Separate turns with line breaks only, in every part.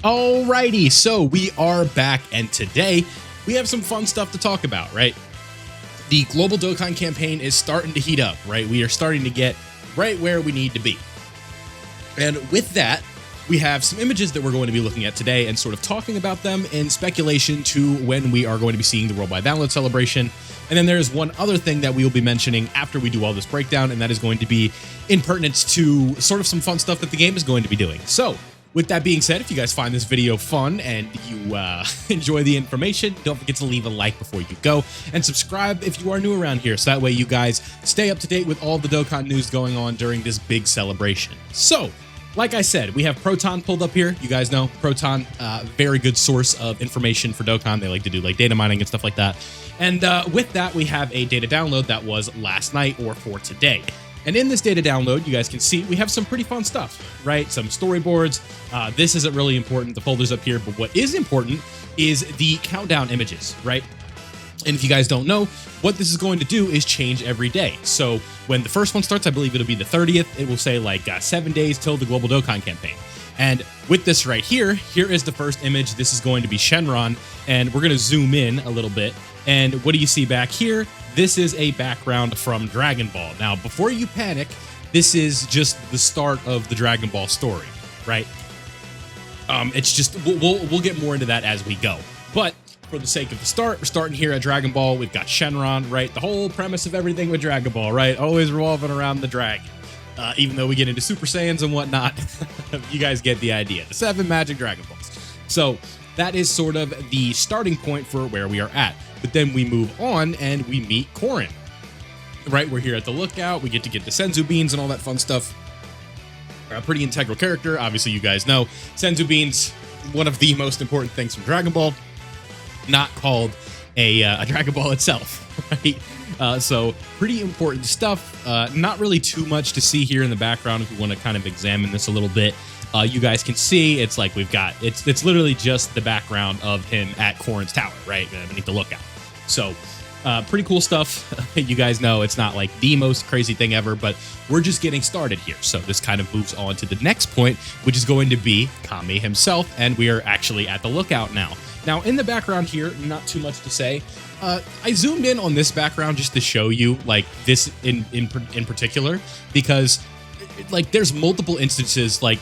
Alrighty, so we are back, and today we have some fun stuff to talk about, right? The global Dokkan campaign is starting to heat up, right? We are starting to get right where we need to be. And with that, we have some images that we're going to be looking at today and sort of talking about them in speculation to when we are going to be seeing the Worldwide Download celebration. And then there's one other thing that we will be mentioning after we do all this breakdown, and that is going to be in pertinence to sort of some fun stuff that the game is going to be doing. So, with that being said, if you guys find this video fun and you enjoy the information, don't forget to leave a like before you go, and subscribe if you are new around here, so that way you guys stay up to date with all the Dokkan news going on during this big celebration. So, like I said, we have Proton pulled up here. You guys know Proton, very good source of information for Dokkan. They like to do like data mining and stuff like that. And with that, we have a data download that was last night or for today. And in this data download, you guys can see we have some pretty fun stuff, right? Some storyboards. This isn't really important, the folder's up here, but what is important is the countdown images, right? And if you guys don't know, what this is going to do is change every day. So when the first one starts, I believe it'll be the 30th, it will say like 7 days till the Global Dokkan campaign. And with this right here, here is the first image. This is going to be Shenron, and we're going to zoom in a little bit. And what do you see back here? This is a background from Dragon Ball. Now, before you panic, this is just the start of the Dragon Ball story, right? It's just, we'll get more into that as we go. But for the sake of the start, we're starting here at Dragon Ball. We've got Shenron, right? The whole premise of everything with Dragon Ball, right? Always revolving around the dragon. Even though we get into Super Saiyans and whatnot, you guys get the idea. The 7 magic Dragon Balls. So that is sort of the starting point for where we are at. But then we move on and we meet Korin, right? We're here at the lookout. We get to get the Senzu beans and all that fun stuff. A pretty integral character. Obviously, you guys know Senzu beans, one of the most important things from Dragon Ball. Not called a Dragon Ball itself, right? So pretty important stuff. Not really too much to see here in the background if you want to kind of examine this a little bit. You guys can see it's like we've got, it's literally just the background of him at Korin's tower, right? Beneath the lookout. So pretty cool stuff. You guys know it's not like the most crazy thing ever, but we're just getting started here. So this kind of moves on to the next point, which is going to be Kami himself, and we are actually at the lookout now. Now, in the background here, not too much to say. I zoomed in on this background just to show you, like, this in particular, because like there's multiple instances, like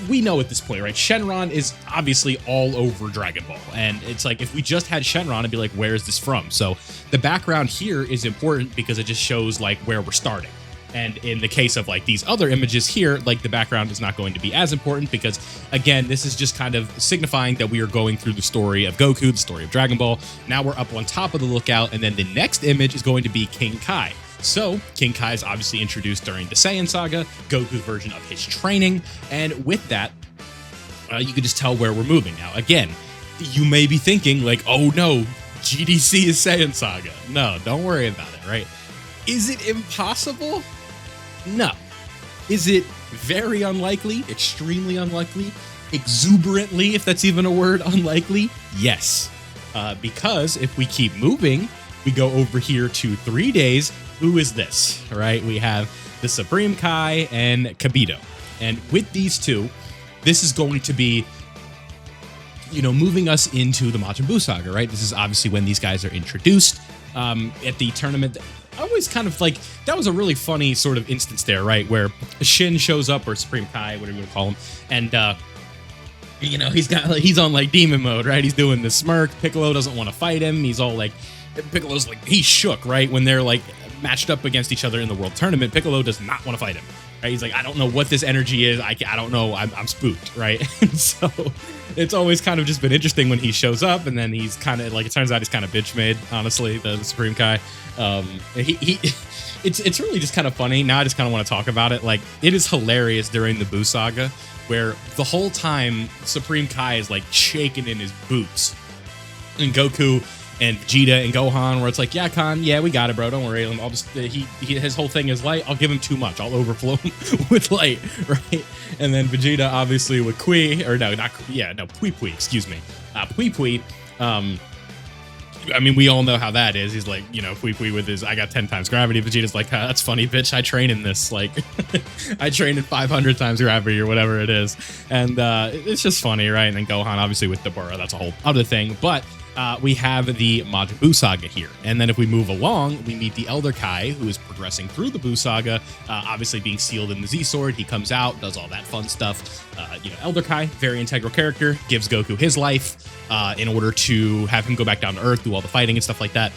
we know at this point, right? Shenron is obviously all over Dragon Ball, and it's like if we just had Shenron, I'd be like, where is this from? So the background here is important because it just shows like where we're starting. And in the case of like these other images here, like the background is not going to be as important because, again, this is just kind of signifying that we are going through the story of Goku, the story of Dragon Ball. Now we're up on top of the lookout, and then the next image is going to be King Kai. So King Kai is obviously introduced during the Saiyan saga, Goku's version of his training, and with that, you can just tell where we're moving. Now, again, you may be thinking like, oh no, GDC is Saiyan saga. No, don't worry about it, right? Is it impossible? No. Is it very unlikely? Extremely unlikely? Exuberantly, if that's even a word, unlikely? Yes. Because if we keep moving, we go over here to 3 days. Who is this? Right? We have the Supreme Kai and Kibito. And with these two, this is going to be, you know, moving us into the Majin Buu Saga, right? This is obviously when these guys are introduced at the tournament. I always kind of like, that was a really funny sort of instance there, right? Where Shin shows up, or Supreme Kai, whatever you want to call him, and you know, he's on like demon mode, right? He's doing the smirk. Piccolo doesn't want to fight him. He's all like, Piccolo's like, he's shook, right? When they're like matched up against each other in the world tournament, Piccolo does not want to fight him, right? He's like, I don't know what this energy is. I don't know. I'm spooked, right? And so it's always kind of just been interesting when he shows up, and then he's kind of like, it turns out he's kind of bitch made, honestly, the Supreme Kai. It's really just kind of funny. Now I just kind of want to talk about it. Like, it is hilarious during the Buu Saga, where the whole time Supreme Kai is like shaking in his boots, and Goku and Vegeta and Gohan, where it's like, yeah, Khan, yeah, we got it, bro. Don't worry. I'll just his whole thing is light. I'll give him too much. I'll overflow him with light, right? And then Vegeta, obviously, with Pui Pui, excuse me, Pui Pui, I mean, we all know how that is. He's like, you know, Pui with his, I got 10 times gravity. Vegeta's like, that's funny, bitch. I train in this. Like, I train in 500 times gravity or whatever it is. And it's just funny, right? And then Gohan, obviously, with the Buu, that's a whole other thing. But we have the Buu Saga here. And then if we move along, we meet the Elder Kai, who is progressing through the Buu Saga, obviously being sealed in the Z-Sword. He comes out, does all that fun stuff. You know, Elder Kai, very integral character, gives Goku his life in order to have him go back down to Earth, do all the fighting and stuff like that.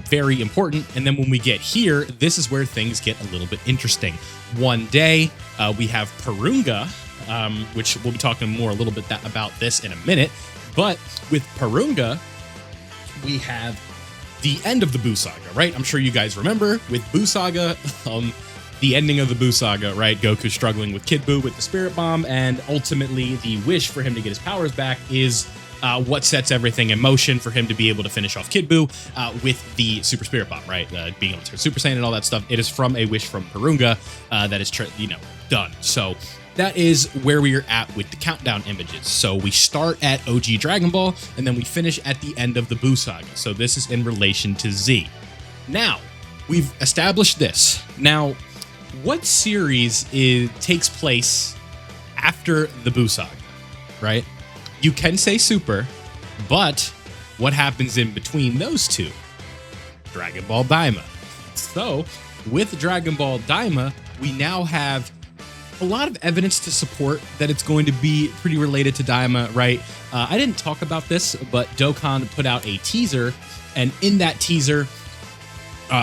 Very important. And then when we get here, this is where things get a little bit interesting. One day, we have Purunga, which we'll be talking more a little bit about this in a minute. But with Purunga, we have the end of the Buu Saga, right? I'm sure you guys remember with Buu Saga, the ending of the Buu Saga, right? Goku struggling with Kid Buu with the Spirit Bomb, and ultimately the wish for him to get his powers back is what sets everything in motion for him to be able to finish off Kid Buu with the Super Spirit Bomb, right? Being able to turn Super Saiyan and all that stuff. It is from a wish from Purunga that is, done. So that is where we are at with the countdown images. So we start at OG Dragon Ball, and then we finish at the end of the Buu Saga. So this is in relation to Z. Now, we've established this. Now, what series takes place after the Buu Saga, right? You can say Super, but what happens in between those two? Dragon Ball Daima. So, with Dragon Ball Daima, we now have a lot of evidence to support that it's going to be pretty related to Daima, right? I didn't talk about this, but Dokkan put out a teaser, and in that teaser,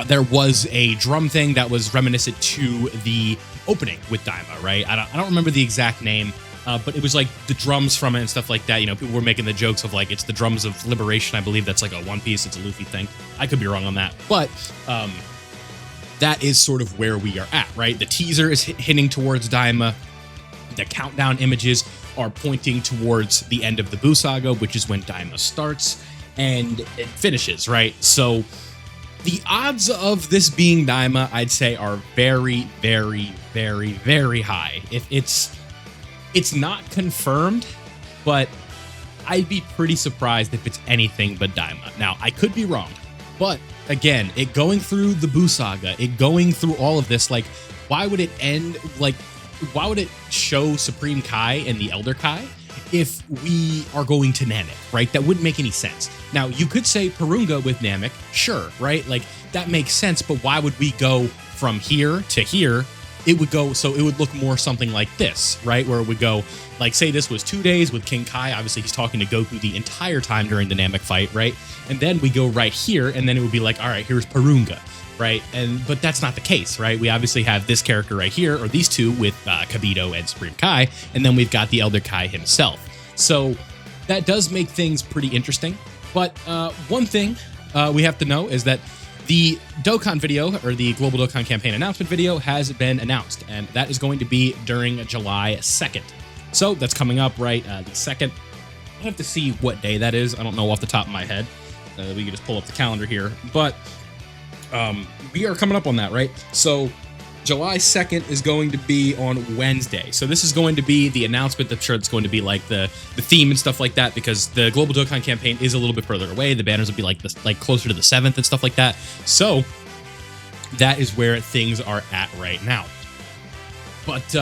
there was a drum thing that was reminiscent to the opening with Daima, right? I don't remember the exact name, but it was like the drums from it and stuff like that. You know, people were making the jokes of like, it's the drums of liberation. I believe that's like a One Piece, it's a Luffy thing. I could be wrong on that, but that is sort of where we are at, right? The teaser is hinting towards Daima. The countdown images are pointing towards the end of the Buu Saga, which is when Daima starts and it finishes, right? So the odds of this being Daima, I'd say, are very, very, very, very high. If it's not confirmed, but I'd be pretty surprised if it's anything but Daima. Now, I could be wrong, but again, it going through the Buu Saga, it going through all of this, like, why would it end, like, why would it show Supreme Kai and the Elder Kai if we are going to Namek, right? That wouldn't make any sense. Now, you could say Purunga with Namek, sure, right? Like, that makes sense, but why would we go from here to here? It would go, so it would look more something like this, right? Where it would go, like, say this was 2 days with King Kai. Obviously, he's talking to Goku the entire time during the Namek fight, right? And then we go right here, and then it would be like, all right, here's Purunga, right? But that's not the case, right? We obviously have this character right here, or these two with Kibito and Supreme Kai, and then we've got the Elder Kai himself. So that does make things pretty interesting. But one thing we have to know is that the Dokkan video, or the Global Dokkan Campaign announcement video, has been announced, and that is going to be during July 2nd. So that's coming up, right? The 2nd. I'll have to see what day that is. I don't know off the top of my head. We can just pull up the calendar here. But we are coming up on that, right? So July 2nd is going to be on Wednesday. So this is going to be the announcement. I'm sure it's going to be like the theme and stuff like that, because the Global Dokkan Campaign is a little bit further away. The banners will be like this, like closer to the 7th and stuff like that. So that is where things are at right now. But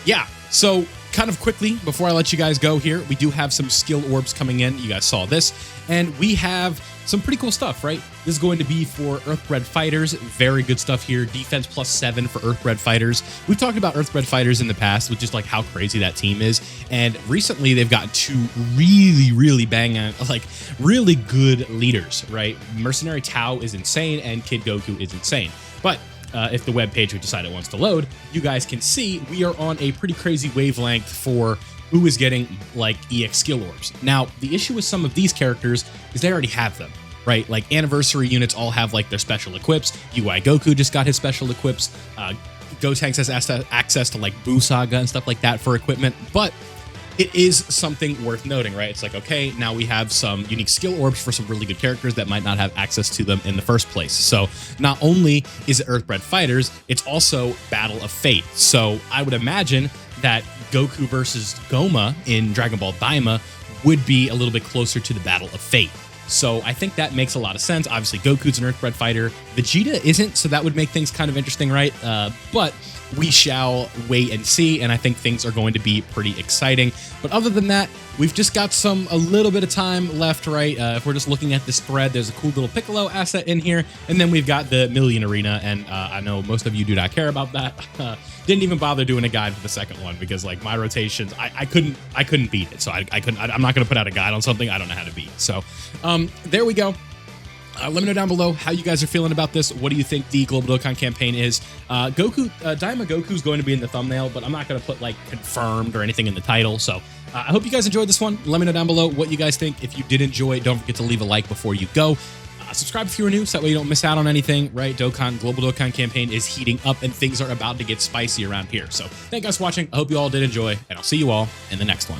yeah, so kind of quickly, before I let you guys go here, we do have some skill orbs coming in. You guys saw this, and we have some pretty cool stuff, right? This is going to be for Earthbred fighters. Very good stuff here. Defense +7 for Earthbred fighters. We've talked about Earthbred fighters in the past with just like how crazy that team is. And recently they've gotten two really, really really good leaders, right? Mercenary Tao is insane and Kid Goku is insane. But if the web page we decided wants to load, you guys can see we are on a pretty crazy wavelength for who is getting like EX skill orbs. Now, the issue with some of these characters is they already have them, right? Like anniversary units all have like their special equips. UI Goku just got his special equips. Gotenks has access to like Buu Saga and stuff like that for equipment, but it is something worth noting, right? It's like, okay, now we have some unique skill orbs for some really good characters that might not have access to them in the first place. So not only is it Earthbred fighters, it's also Battle of Fate. So I would imagine that Goku versus Goma in Dragon Ball Daima would be a little bit closer to the Battle of Fate. So I think that makes a lot of sense. Obviously, Goku's an Earthbred fighter. Vegeta isn't, so that would make things kind of interesting, right? But we shall wait and see, and I think things are going to be pretty exciting. But other than that, we've just got a little bit of time left, right? If we're just looking at this thread, there's a cool little Piccolo asset in here, and then we've got the Million Arena, and I know most of you do not care about that. Didn't even bother doing a guide for the second one because like my rotations, I couldn't beat it, so I'm not gonna put out a guide on something I don't know how to beat. So there we go. Let me know down below how you guys are feeling about this. What do you think the Global Dokkan campaign is? Daima Goku's going to be in the thumbnail, but I'm not going to put like confirmed or anything in the title. So I hope you guys enjoyed this one. Let me know down below what you guys think. If you did enjoy it, don't forget to leave a like before you go. Subscribe if you are new, so that way you don't miss out on anything, right? Global Dokkan campaign is heating up and things are about to get spicy around here. So thank you guys for watching. I hope you all did enjoy, and I'll see you all in the next one.